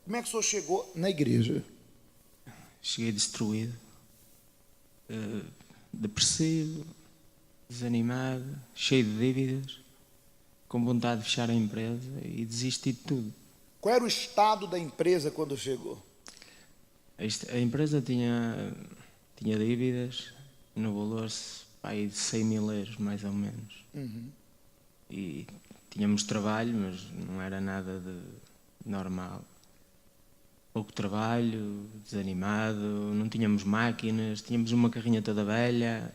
Como é que o senhor chegou na igreja? Cheguei destruído, depressivo, desanimado, cheio de dívidas, com vontade de fechar a empresa e desisti de tudo. Qual era o estado da empresa quando chegou? A empresa tinha dívidas no valor aí de 100 mil euros, mais ou menos. E tínhamos trabalho, mas não era nada de normal. Pouco trabalho, desanimado, não tínhamos máquinas, tínhamos uma carrinha toda velha.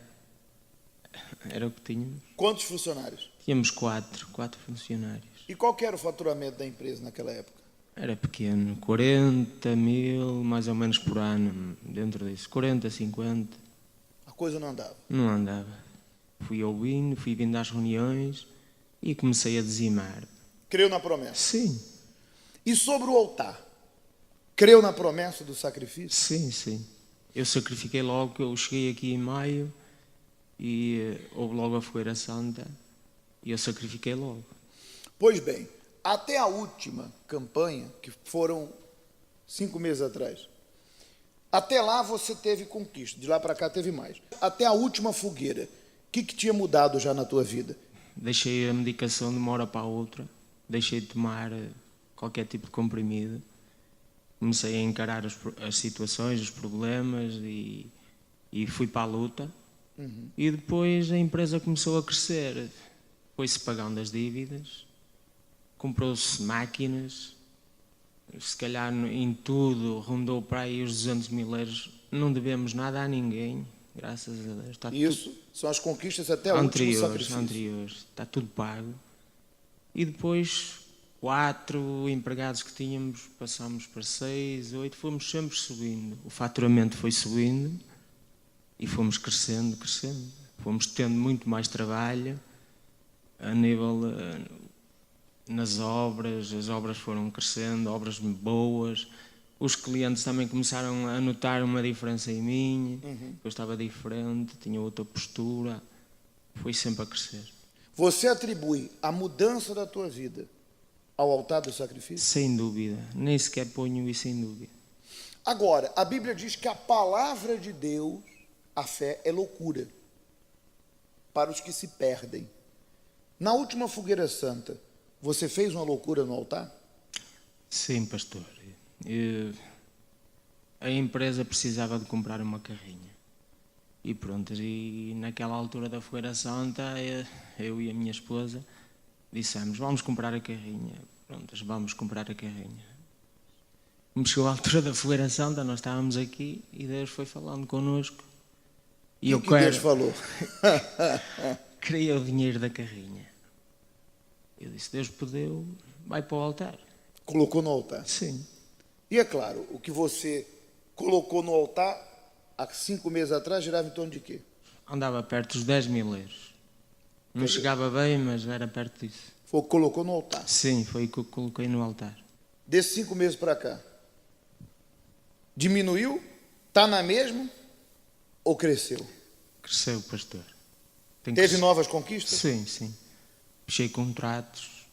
Era o que tínhamos. Quantos funcionários? Tínhamos quatro funcionários. E qual que era o faturamento da empresa naquela época? Era pequeno, 40 mil mais ou menos por ano, dentro disso. 40, 50. A coisa não andava. Não andava. Fui vindo às reuniões e comecei a dizimar. Creu na promessa. Sim, E sobre o altar? Creu na promessa do sacrifício? sim. Eu sacrifiquei logo, eu cheguei aqui em maio e houve logo a fogueira santa e eu sacrifiquei logo. Pois bem, até a última campanha, que foram 5 meses atrás, até lá você teve conquista, de lá para cá teve mais. Até a última fogueira, o que tinha mudado já na tua vida? Deixei a medicação de uma hora para a outra, deixei de tomar qualquer tipo de comprimido, comecei a encarar as situações, os problemas e fui para a luta. E depois a empresa começou a crescer, foi-se pagando as dívidas, comprou-se máquinas, se calhar em tudo rondou para aí os 200 mil euros, não devemos nada a ninguém, graças a Deus. Está Isso são as conquistas até o último sacrifício. Anteriores, está tudo pago. E depois 4 empregados que tínhamos, passámos para 6, 8, fomos sempre subindo. O faturamento foi subindo e fomos crescendo. Fomos tendo muito mais trabalho a nível nas obras, as obras foram crescendo, obras boas. Os clientes também começaram a notar uma diferença em mim. Eu estava diferente, tinha outra postura. Foi sempre a crescer. Você atribui a mudança da tua vida ao altar do sacrifício? Sem dúvida, nem sequer ponho isso em dúvida. Agora, a Bíblia diz que a palavra de Deus, a fé, é loucura para os que se perdem. Na última fogueira santa, você fez uma loucura no altar? Sim, pastor. A empresa precisava de comprar uma carrinha. E pronto, e naquela altura da fogueira santa, eu e a minha esposa dissemos, vamos comprar a carrinha. Pronto, vamos comprar a carrinha. Como chegou a altura da fogueira santa, nós estávamos aqui e Deus foi falando connosco. E o que Deus falou? Queria o dinheiro da carrinha. Eu disse, Deus pediu, vai para o altar. Colocou no altar? Sim. E é claro, o que você colocou no altar, há 5 meses atrás, girava em torno de quê? Andava perto dos 10 mil euros. Não chegava bem, mas era perto disso. Foi o que colocou no altar? Sim, foi o que eu coloquei no altar. Desses 5 meses para cá, diminuiu? Está na mesma? Ou cresceu? Cresceu, pastor. Teve novas conquistas? Sim. Fechei contratos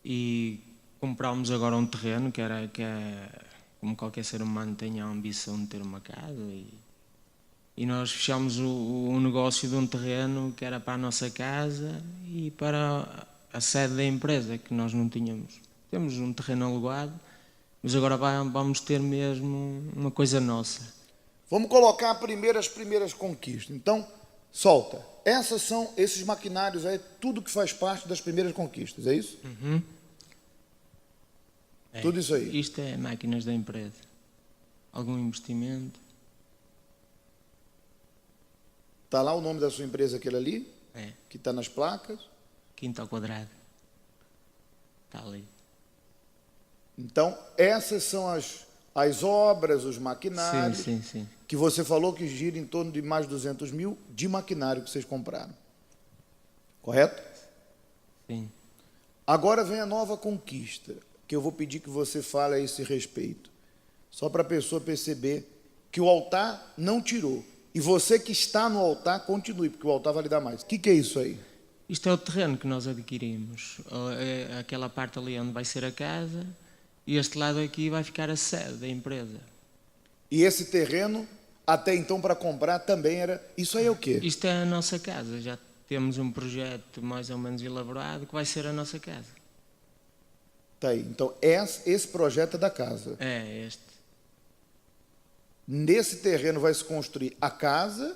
e comprámos agora um terreno que é como qualquer ser humano tem a ambição de ter uma casa e nós fechámos o negócio de um terreno que era para a nossa casa e para a sede da empresa que nós não tínhamos. Temos um terreno alugado, mas agora vamos ter mesmo uma coisa nossa. Vamos colocar as primeiras conquistas. Então, solta. Esses maquinários aí, tudo que faz parte das primeiras conquistas, é isso? Tudo isso aí. Isto é máquinas da empresa. Algum investimento. Está lá o nome da sua empresa, aquele ali? É. Que está nas placas. Quinto ao quadrado. Está ali. Então, essas são as obras, os maquinários. Sim. Que você falou que gira em torno de mais de 200 mil de maquinário que vocês compraram. Correto? Sim. Agora vem a nova conquista, que eu vou pedir que você fale a esse respeito. Só para a pessoa perceber que o altar não tirou. E você que está no altar, continue, porque o altar vai lhe dar mais. O que é isso aí? Isto é o terreno que nós adquirimos. Aquela parte ali onde vai ser a casa E este lado aqui vai ficar a sede da empresa. E esse terreno, até então, para comprar, também era... Isso aí é o quê? Isto é a nossa casa, já temos um projeto mais ou menos elaborado que vai ser a nossa casa. Tá aí. Então, esse projeto é da casa. É este. Nesse terreno vai se construir a casa,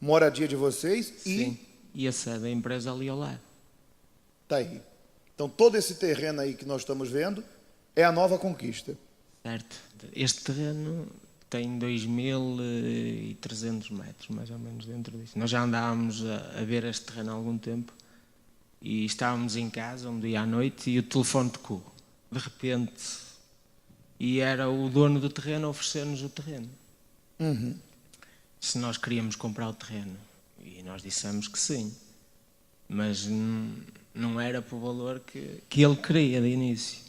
moradia de vocês Sim. E a sede da empresa ali ao lado. Tá aí. Então, todo esse terreno aí que nós estamos vendo é a Nova Conquista. Certo. Este terreno tem 2.300 metros, mais ou menos, dentro disso. Nós já andávamos a ver este terreno há algum tempo e estávamos em casa um dia à noite e o telefone tocou. De repente, e era o dono do terreno a oferecer-nos o terreno. Se nós queríamos comprar o terreno. E nós dissemos que sim. Mas não era para o valor que ele queria de início.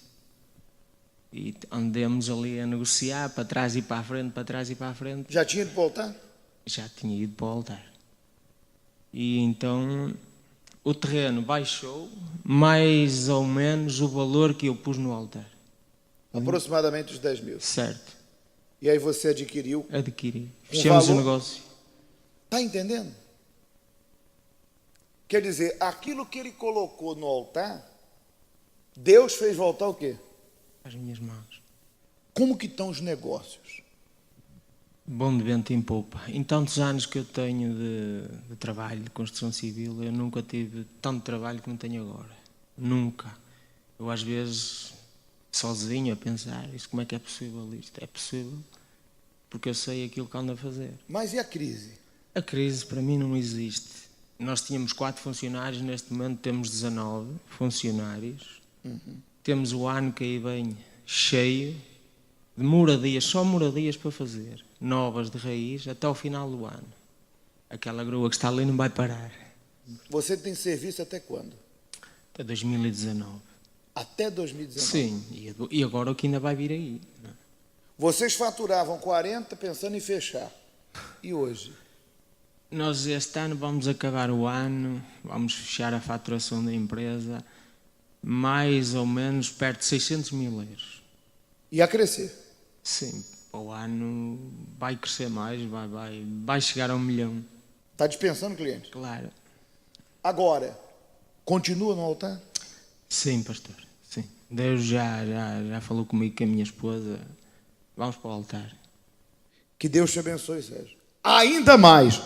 E andemos ali a negociar, para trás e para a frente, para trás e para a frente. Já tinha ido para o altar? Já tinha ido para o altar. E então o terreno baixou mais ou menos o valor que eu pus no altar. Aproximadamente os 10 mil. Certo. E aí você adquiriu. Adquiri. Fechamos o valor? negócio. Está entendendo? Quer dizer, aquilo que ele colocou no altar, Deus fez voltar o quê? As minhas mãos. Como que estão os negócios? Bom de vento em popa. Em tantos anos que eu tenho de trabalho, de construção civil, eu nunca tive tanto trabalho como tenho agora. Nunca. Eu às vezes, sozinho, a pensar, como é que é possível isto? É possível porque eu sei aquilo que ando a fazer. Mas e a crise? A crise para mim não existe. Nós tínhamos 4 funcionários, neste momento temos 19 funcionários. Temos o ano que aí vem cheio de moradias, só moradias para fazer, novas de raiz, até ao final do ano. Aquela grua que está ali não vai parar. Você tem serviço até quando? Até 2019. Até 2019? Sim, e agora o que ainda vai vir aí. Vocês faturavam 40 pensando em fechar. E hoje? Nós este ano vamos acabar o ano, vamos fechar a faturação da empresa mais ou menos perto de 600 mil euros. E a crescer? Sim, o ano vai crescer mais, vai chegar a 1 milhão. Está dispensando clientes? Claro. Agora, continua no altar? Sim, pastor, sim. Deus já falou comigo, com a minha esposa, vamos para o altar. Que Deus te abençoe, Sérgio. Ainda mais.